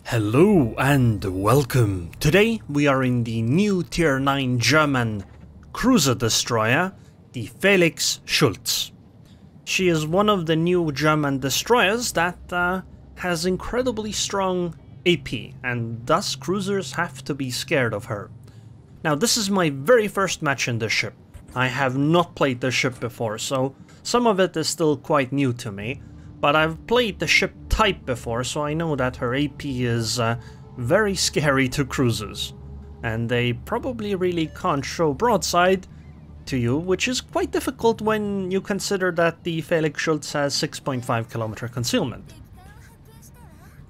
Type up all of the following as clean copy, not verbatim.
Hello and welcome. Today we are in the new Tier 9 German cruiser destroyer, the Felix Schultz. She is one of the new German destroyers that has incredibly strong AP, and thus cruisers have to be scared of her. Now this is my very first match in this ship. I have not played the ship before, so some of it is still quite new to me. But I've played the ship type before, so I know that her AP is very scary to cruisers. And they probably really can't show broadside to you, which is quite difficult when you consider that the Felix Schultz has 6.5 kilometer concealment.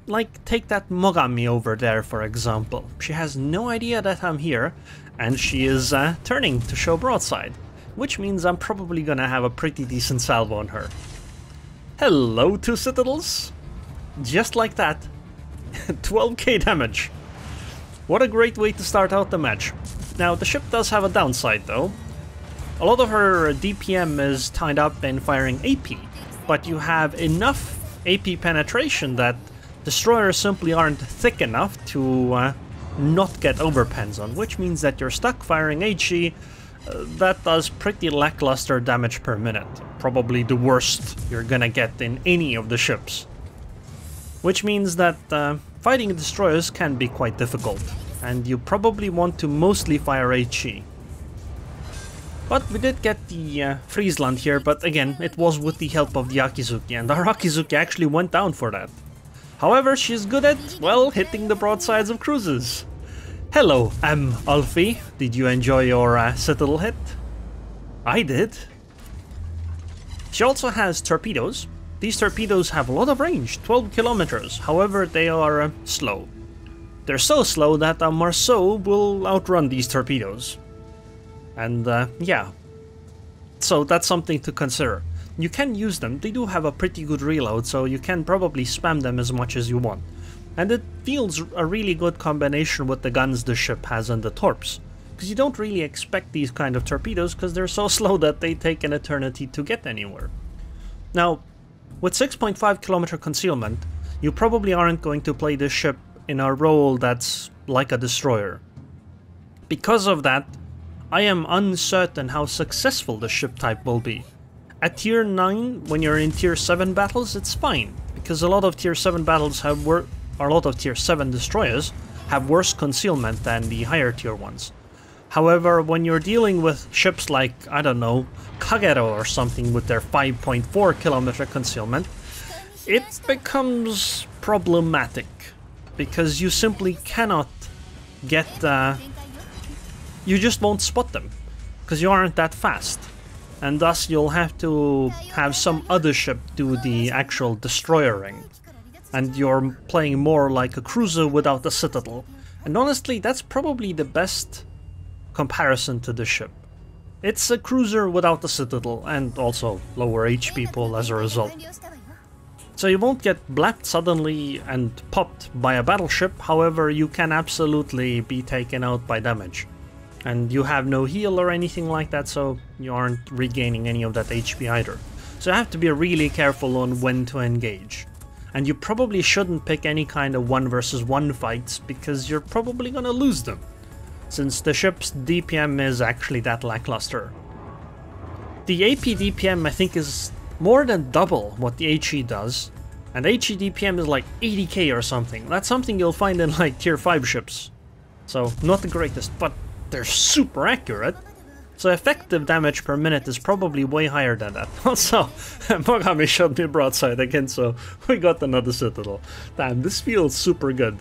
Like, take that Mogami over there, for example. She has no idea that I'm here, and she is turning to show broadside, which means I'm probably gonna have a pretty decent salvo on her. Hello, two citadels! Just like that. 12k damage. What a great way to start out the match. Now, the ship does have a downside though. A lot of her DPM is tied up in firing AP, but you have enough AP penetration that destroyers simply aren't thick enough to not get overpens on, which means that you're stuck firing HE. That does pretty lackluster damage per minute. Probably the worst you're gonna get in any of the ships. Which means that fighting destroyers can be quite difficult, and you probably want to mostly fire HE. But we did get the Friesland here, but again, it was with the help of the Akizuki, and our Akizuki actually went down for that. However, she's good at, well, hitting the broadsides of cruisers. Hello, Alfie. Did you enjoy your citadel hit? I did. She also has torpedoes. These torpedoes have a lot of range, 12 kilometers. However, they are slow. They're so slow that a Marceau will outrun these torpedoes. And yeah, so that's something to consider. You can use them. They do have a pretty good reload, so you can probably spam them as much as you want. And it feels a really good combination with the guns the ship has and the torps. Because you don't really expect these kind of torpedoes because they're so slow that they take an eternity to get anywhere. Now, with 6.5 kilometer concealment, you probably aren't going to play this ship in a role that's like a destroyer. Because of that, I am uncertain how successful the ship type will be. At Tier 9, when you're in Tier 7 battles, it's fine. Because a lot of Tier 7 battles have a lot of Tier 7 destroyers have worse concealment than the higher tier ones. However, when you're dealing with ships like, I don't know, Kagero or something with their 5.4 kilometer concealment, it becomes problematic. Because you simply cannot get... you just won't spot them. Because you aren't that fast. And thus you'll have to have some other ship do the actual destroyering. And you're playing more like a cruiser without a citadel. And honestly, that's probably the best comparison to the ship. It's a cruiser without a citadel, and also lower HP pool as a result. So you won't get blapped suddenly and popped by a battleship, however you can absolutely be taken out by damage. And you have no heal or anything like that, so you aren't regaining any of that HP either. So you have to be really careful on when to engage. And you probably shouldn't pick any kind of 1 versus 1 fights, because you're probably gonna lose them, since the ship's DPM is actually that lackluster. The AP DPM I think is more than double what the HE does, and HE DPM is like 80k or something. That's something you'll find in like Tier 5 ships. So not the greatest, but they're super accurate. So effective damage per minute is probably way higher than that. Also, Mogami shot me broadside again, so we got another citadel. Damn, this feels super good.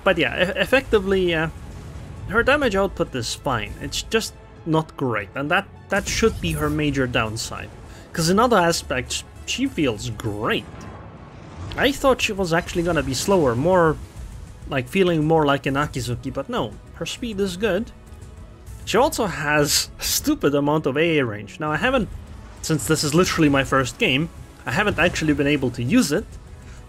But yeah, effectively, her damage output is fine. It's just not great, and that should be her major downside. Because in other aspects, she feels great. I thought she was actually gonna be slower, more like feeling more like an Akizuki, but no, her speed is good. She also has a stupid amount of AA range. Now I haven't, since this is literally my first game, I haven't actually been able to use it,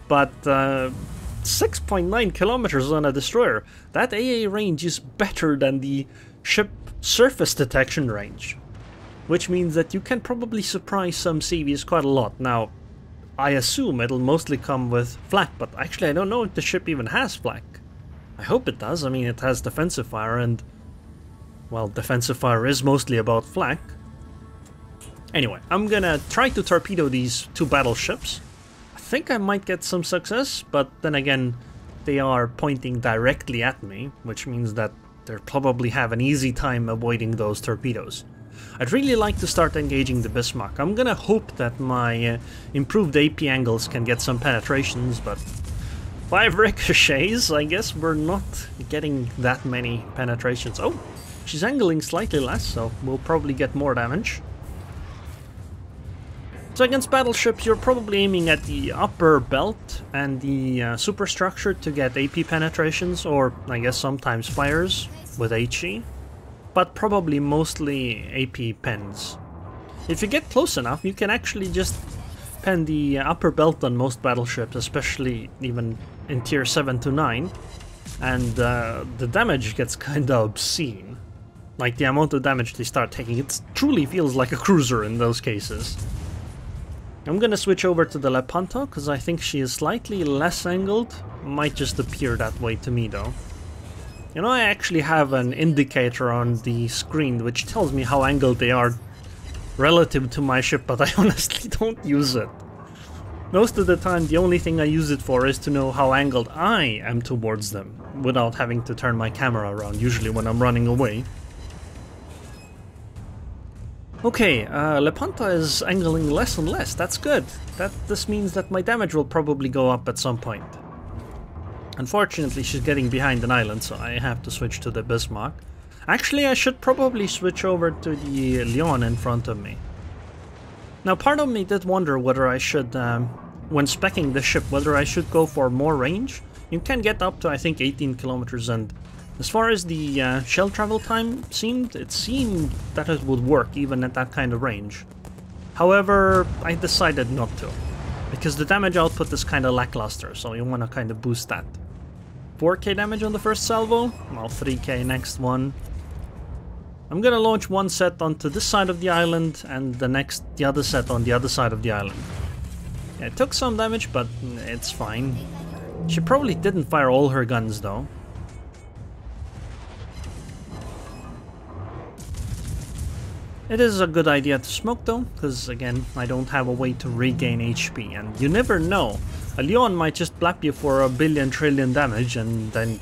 but 6.9 kilometers on a destroyer, that AA range is better than the ship surface detection range. which means that you can probably surprise some CVs quite a lot. Now, I assume it'll mostly come with flak, but actually I don't know if the ship even has flak. I hope it does. I mean, it has defensive fire, and well, defensive fire is mostly about flak. Anyway, I'm gonna try to torpedo these two battleships. I think I might get some success, but then again, they are pointing directly at me, which means that they'll probably have an easy time avoiding those torpedoes. I'd really like to start engaging the Bismarck. I'm gonna hope that my improved AP angles can get some penetrations, but 5 ricochets, I guess we're not getting that many penetrations. Oh, she's angling slightly less, so we'll probably get more damage. So against battleships, you're probably aiming at the upper belt and the superstructure to get AP penetrations, or I guess sometimes fires with HE, but probably mostly AP pens. If you get close enough, you can actually just pen the upper belt on most battleships, especially even in tier 7 to 9, and the damage gets kinda obscene. Like the amount of damage they start taking, it truly feels like a cruiser in those cases. I'm gonna switch over to the Lepanto, because I think she is slightly less angled. Might just appear that way to me though. You know, I actually have an indicator on the screen which tells me how angled they are relative to my ship, but I honestly don't use it. Most of the time the only thing I use it for is to know how angled I am towards them, without having to turn my camera around, usually when I'm running away. Okay, Lepanto is angling less and less, that's good. This means that my damage will probably go up at some point. Unfortunately, she's getting behind an island, so I have to switch to the Bismarck. Actually, I should probably switch over to the Lyon in front of me. Now, part of me did wonder whether I should, when speccing the ship, whether I should go for more range. You can get up to, I think, 18 kilometers, and as far as the shell travel time it seemed that it would work even at that kind of range. However, I decided not to, because the damage output is kind of lackluster, so you want to kind of boost that. 4k damage on the first salvo, well, 3k next one. I'm gonna launch one set onto this side of the island, and the other set on the other side of the island. Yeah, it took some damage, but it's fine. She probably didn't fire all her guns though. It is a good idea to smoke though, because again, I don't have a way to regain HP, and you never know. A Lyon might just blap you for a billion trillion damage, and then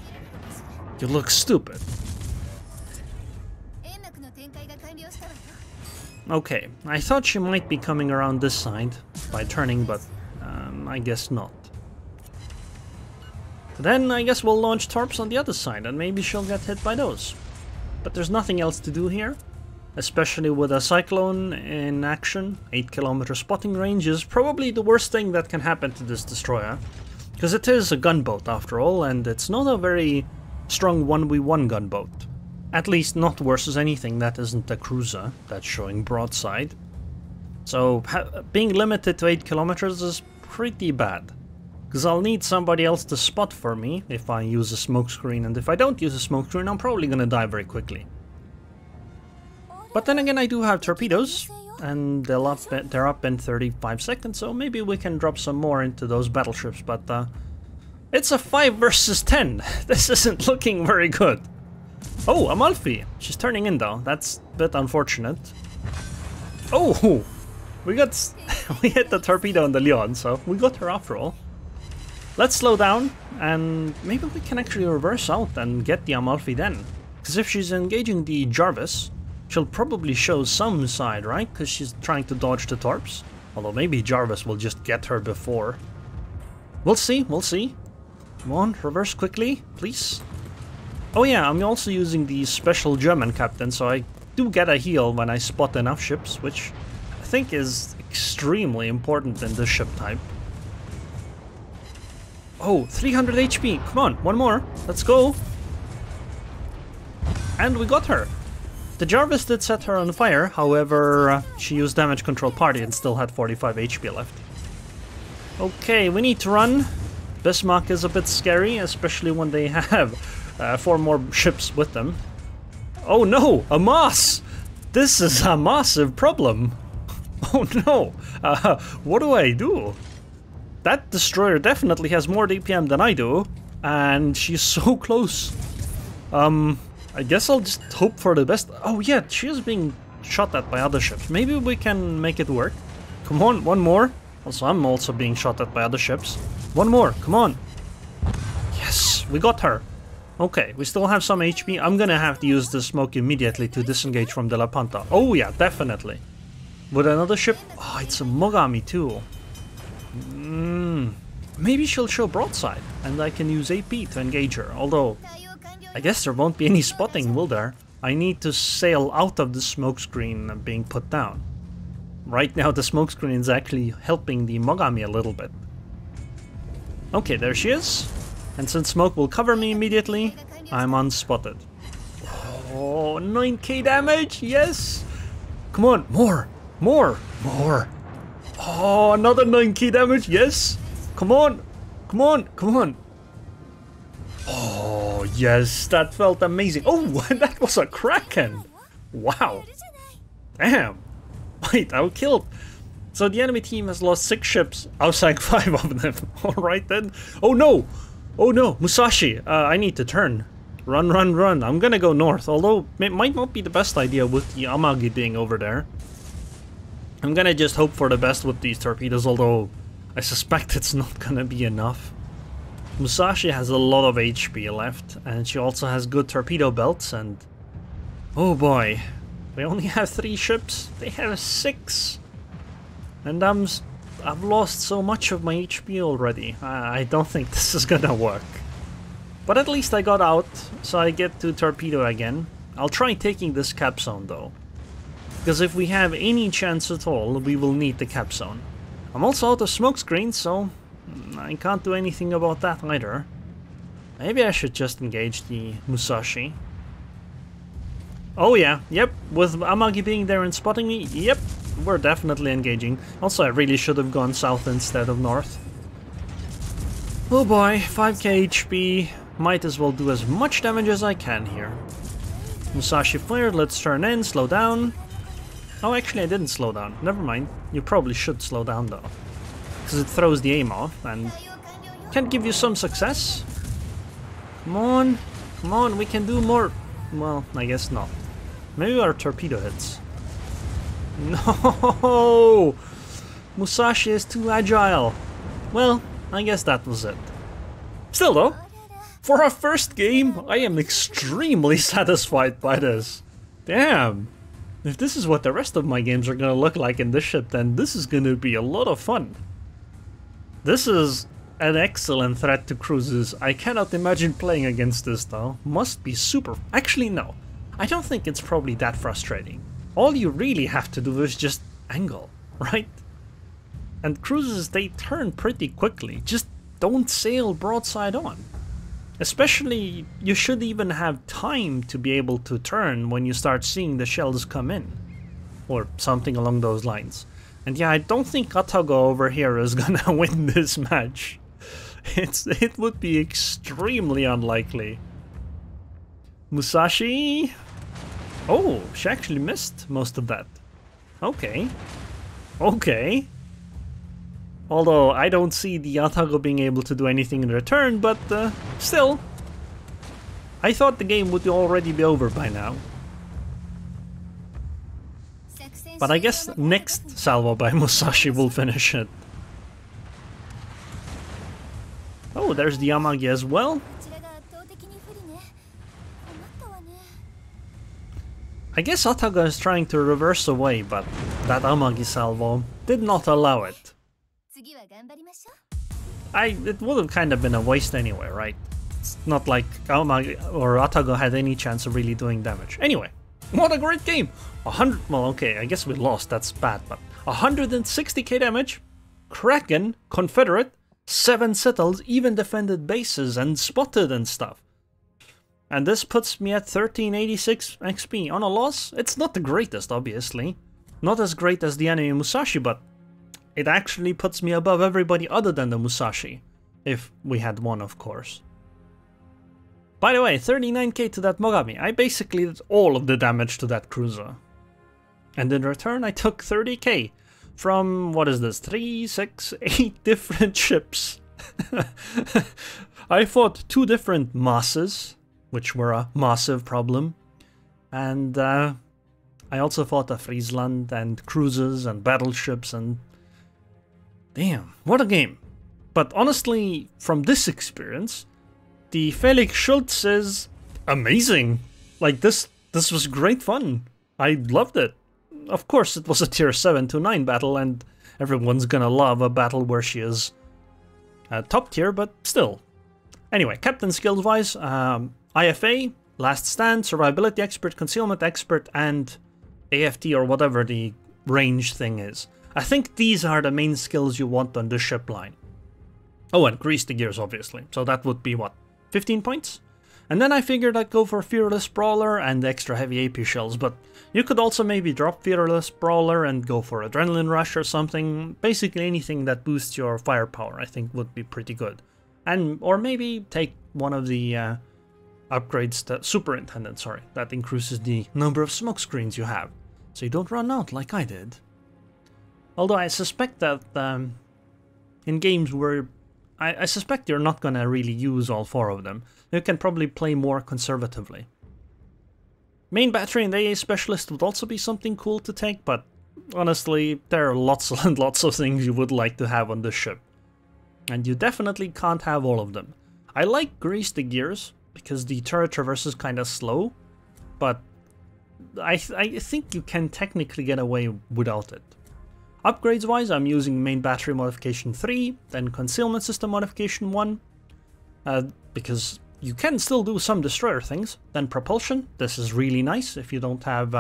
you look stupid. Okay, I thought she might be coming around this side by turning, but I guess not. Then I guess we'll launch torps on the other side, and maybe she'll get hit by those. But there's nothing else to do here. Especially with a cyclone in action, 8 kilometer spotting range is probably the worst thing that can happen to this destroyer. Because it is a gunboat after all, and it's not a very strong 1v1 gunboat. At least not versus anything that isn't a cruiser that's showing broadside. So being limited to 8 kilometers is pretty bad. Because I'll need somebody else to spot for me if I use a smokescreen, and if I don't use a smokescreen I'm probably gonna die very quickly. But then again, I do have torpedoes, and they're up in 35 seconds, so maybe we can drop some more into those battleships, but it's a 5 versus 10. This isn't looking very good. Oh, Amalfi! She's turning in though, that's a bit unfortunate. Oh! We hit the torpedo on the Lyon, so we got her after all. Let's slow down, and maybe we can actually reverse out and get the Amalfi then. Because if she's engaging the Jarvis, she'll probably show some side, right? Because she's trying to dodge the torps. Although maybe Jarvis will just get her before. We'll see, we'll see. Come on, reverse quickly, please. Oh yeah, I'm also using the special German captain, so I do get a heal when I spot enough ships, which I think is extremely important in this ship type. Oh, 300 HP, come on, one more, let's go. And we got her. The Jarvis did set her on fire, however, she used damage control party and still had 45 HP left. Okay, we need to run. Bismarck is a bit scary, especially when they have 4 more ships with them. Oh no, a Moss! This is a massive problem. Oh no, what do I do? That destroyer definitely has more DPM than I do, and she's so close. I guess I'll just hope for the best. Oh yeah, she is being shot at by other ships. Maybe we can make it work. Come on, one more. Also, I'm also being shot at by other ships. One more, come on. Yes, we got her. Okay, we still have some HP. I'm gonna have to use the smoke immediately to disengage from De La Panta. Oh yeah, definitely. With another ship? Oh, it's a Mogami too. Maybe she'll show broadside, and I can use AP to engage her. Although, I guess there won't be any spotting, will there? I need to sail out of the smokescreen being put down. Right now the smokescreen is actually helping the Mogami a little bit. Okay, there she is. And since smoke will cover me immediately, I'm unspotted. Oh, 9k damage, yes! Come on, more! More! More! Oh, another 9k damage, yes! Come on! Come on! Come on! Oh, yes, that felt amazing. Oh, that was a Kraken! Wow! Damn! Wait, I was killed! So the enemy team has lost 6 ships. I was like 5 of them. Alright then. Oh no! Oh no! Musashi! I need to turn. Run, run, run. I'm gonna go north. Although, it might not be the best idea with the Amagi being over there. I'm gonna just hope for the best with these torpedoes, although I suspect it's not gonna be enough. Musashi has a lot of HP left, and she also has good torpedo belts, and... oh boy. We only have 3 ships. They have 6. And I've lost so much of my HP already. I don't think this is gonna work. But at least I got out, so I get to torpedo again. I'll try taking this cap zone though. Because if we have any chance at all, we will need the cap zone. I'm also out of smoke screen, so I can't do anything about that either. Maybe I should just engage the Musashi. Oh yeah, yep, with Amagi being there and spotting me, yep, we're definitely engaging. Also, I really should have gone south instead of north. Oh boy, 5k HP, might as well do as much damage as I can here. Musashi flared, let's turn in, slow down. Oh, actually I didn't slow down, never mind. You probably should slow down though. Because it throws the aim off and can give you some success. Come on, we can do more. Well, I guess not. Maybe our torpedo hits. No! Musashi is too agile. Well, I guess that was it. Still though, for our first game, I am extremely satisfied by this. Damn! If this is what the rest of my games are gonna look like in this ship, then this is gonna be a lot of fun. This is an excellent threat to cruises. I cannot imagine playing against this though. Must be super... Actually no, I don't think it's probably that frustrating. All you really have to do is just angle, right? And cruises, they turn pretty quickly. Just don't sail broadside on. Especially, you should even have time to be able to turn when you start seeing the shells come in. Or something along those lines. And yeah, I don't think Atago over here is gonna win this match. It would be extremely unlikely. Musashi? Oh, she actually missed most of that. Okay. Okay. Although I don't see the Atago being able to do anything in return, but still. I thought the game would already be over by now. But I guess next salvo by Musashi will finish it. Oh, there's the Amagi as well. I guess Atago is trying to reverse away, but that Amagi salvo did not allow it. It would have kind of been a waste anyway, right? It's not like Amagi or Atago had any chance of really doing damage. Anyway, what a great game! 100, well okay, I guess we lost, that's bad, but 160k damage, Kraken, Confederate, 7 settles, even defended bases and spotted and stuff. And this puts me at 1386 XP. On a loss, it's not the greatest, obviously. Not as great as the enemy Musashi, but it actually puts me above everybody other than the Musashi. If we had one, of course. By the way, 39k to that Mogami. I basically did all of the damage to that cruiser. And in return I took 30k from, what is this, 3, 6, 8 different ships. I fought 2 different Mosses, which were a massive problem. And I also fought a Friesland and cruisers and battleships and... Damn, what a game. But honestly, from this experience, the Felix Schultz is amazing. Like, this was great fun. I loved it. Of course, it was a tier 7 to 9 battle, and everyone's gonna love a battle where she is top tier, but still. Anyway, captain skills wise, IFA, Last Stand, Survivability Expert, Concealment Expert, and AFT or whatever the range thing is. I think these are the main skills you want on the ship line. Oh, and Grease the Gears, obviously. So that would be, what, 15 points? And then I figured I'd go for Fearless Brawler and extra heavy AP shells, but you could also maybe drop Fearless Brawler and go for Adrenaline Rush or something. Basically anything that boosts your firepower I think would be pretty good. And or maybe take one of the upgrades, that Superintendent, sorry, that increases the number of smoke screens you have, so you don't run out like I did. Although I suspect that in games where I suspect you're not gonna really use all 4 of them, you can probably play more conservatively. Main battery and AA specialist would also be something cool to take, but honestly, there are lots and lots of things you would like to have on this ship. And you definitely can't have all of them. I like Grease the Gears, because the turret traverse is kinda slow, but I think you can technically get away without it. Upgrades wise, I'm using main battery modification 3, then concealment system modification 1, because you can still do some destroyer things. Then propulsion, this is really nice if you don't have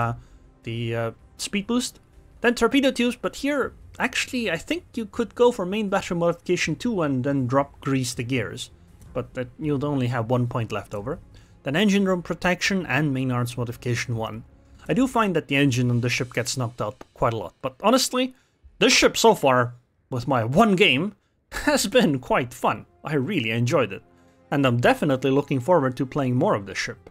the speed boost. Then torpedo tubes, but here, actually, I think you could go for main battery modification 2 and then drop Grease the Gears, but that you'd only have 1 point left over. Then engine room protection and main arms modification 1. I do find that the engine on the ship gets knocked out quite a lot, but honestly, this ship so far, with my 1 game, has been quite fun. I really enjoyed it, and I'm definitely looking forward to playing more of this ship.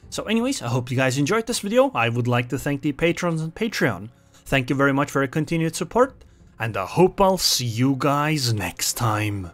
So anyways, I hope you guys enjoyed this video. I would like to thank the patrons on Patreon. Thank you very much for your continued support, and I hope I'll see you guys next time.